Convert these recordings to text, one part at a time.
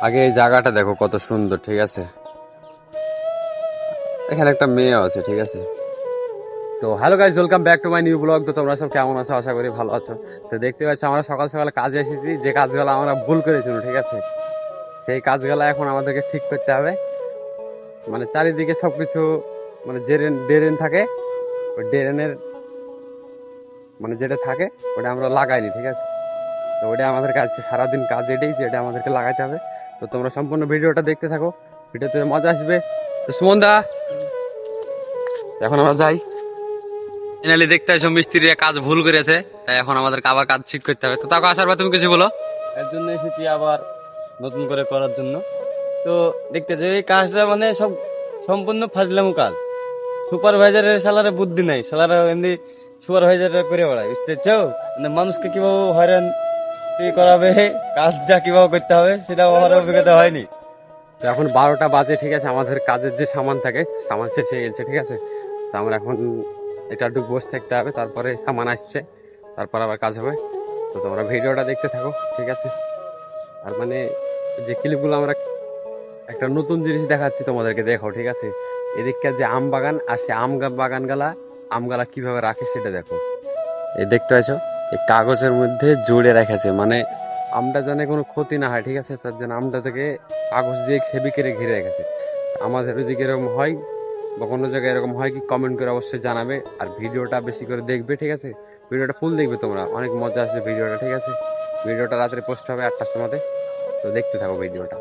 আগে এই জায়গাটা দেখো কত সুন্দর, ঠিক আছে। এখানে একটা মেয়ে আছে, ঠিক আছে। তো hello guys, welcome back to my new blog. তো তোমরা সব কেমন আছো? আশা করি ভালো আছো। তো দেখতে পাচ্ছ আমরা সকাল সকাল কাজে এসেছি, যে কাজগুলো আমরা ভুল করেছিল, ঠিক আছে, সেই কাজগুলো এখন আমাদেরকে ঠিক করতে হবে। মানে চারিদিকে সবকিছু মানে ড্রেন থাকে, ওই ড্রেনের মানে যেটা থাকে ওটা আমরা লাগাইনি, ঠিক আছে। তো ওটা আমাদের কাজ, সারাদিন কাজ এটাই যে এটা আমাদেরকে লাগাইতে হবে। তো তোমরা সম্পূর্ণ ভিডিওটা দেখতে থাকো, ভিডিওতে মজা আসবে। তো সুমন দা, এখন আমরা যাই। ফাইনালি দেখতে আসো মিস্ত্রিরা কাজ ভুল করেছে, তাই এখন আমাদের আবার কাজ ঠিক করতে হবে। তো তাকে আসার পর তুমি কিছু বলো। এর জন্য এসেছি আবার নতুন করে করার জন্য। তো দেখতেছো এই কাজটা মানে সব সম্পূর্ণ ফাজলামো কাজ। সুপারভাইজারের সালারে বুদ্ধি নাই, সালারা এমনি সুপারভাইজার করে বেড়ায়, বুঝতেছো? মানে মানুষকে কিভাবে হয়রান করাবে, কাজটা কিভাবে করতে হবে সেটা আমার অভিজ্ঞতা হয়নি। তো এখন 12টা বাজে, ঠিক আছে। আমাদের কাজের যে সামান থাকে সামান শেষ হয়ে গেছে, ঠিক আছে। তো আমরা এখন এটা একটু বসে থাকতে হবে, তারপরে সামান আসছে, তারপর আবার কাজ হবে। তো তোমরা ভিডিওটা দেখতে থাকো, ঠিক আছে। আর মানে যে ক্লিপগুলো আমরা একটা নতুন জিনিস দেখাচ্ছি তোমাদেরকে, দেখো, ঠিক আছে। এদিককার যে আম বাগান আর সে বাগানগুলা আমগালা কিভাবে রাখে সেটা দেখো। এই দেখতে পাচ্ছ, এই কাগজের মধ্যে জুড়ে রেখেছে, মানে আমটা যেন কোনো ক্ষতি না হয়, ঠিক আছে। তার জন্য আমটা থেকে কাগজ দিয়ে সেবি করে ঘিরে রেখেছে। আমাদের ওইদিকে এরকম হয় বা কোনো জায়গায় এরকম হয় কি, কমেন্ট করে অবশ্যই জানাবে। আর ভিডিওটা বেশি করে দেখবে, ঠিক আছে। ভিডিওটা ফুল দেখবে তোমরা, অনেক মজা আসবে ভিডিওটা, ঠিক আছে। ভিডিওটা রাত্রে পোস্ট হবে 8টার সময়। তো দেখতে থাকো ভিডিওটা।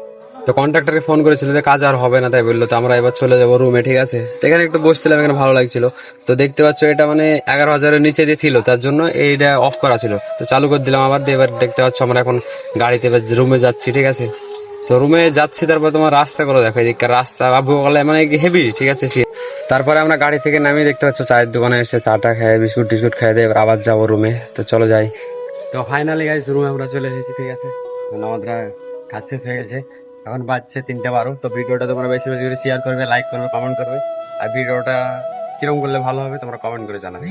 তো কন্ট্রাক্টরকে ফোন করেছিল যে কাজ আর হবে না, তাই বললো। তো আমরা এবার চলে যাবো রুমে, ঠিক আছে। তো এখানে একটু বসছিলাম, এখানে ভালো লাগছিল। তো দেখতে পাচ্ছ এটা মানে 11,000-এর নিচে দিয়ে ছিল, তার জন্য এইটা অফ করা ছিল। তো চালু করে দিলাম আবার দিয়ে। এবার দেখতে পাচ্ছ আমরা এখন গাড়িতে এবার রুমে যাচ্ছি, ঠিক আছে। তো রুমে যাচ্ছি, তারপর তোমার রাস্তাগুলো দেখো, এদিককার রাস্তা বাবু বলে মানে হেভি, ঠিক আছে। তারপরে আমরা গাড়ি থেকে নামিয়ে দেখতে পাচ্ছ চায়ের দোকানে এসে চাটা খেয়ে বিস্কুট টিস্কুট খেয়ে দিয়ে এবার আবার যাবো রুমে। তো চলো যাই। তো ফাইনালি গাইস রুমে আমরা চলে এসেছি, ঠিক আছে। এখন আমাদের কাজ শেষ হয়ে গেছে, এখন বাজছে 3টা 12। তো ভিডিওটা তোমরা বেশি বেশি করে শেয়ার করবে, লাইক করবে, কমেন্ট করবে। আর ভিডিওটা কিরকম করলে ভালো হবে তোমরা কমেন্ট করে জানাবে।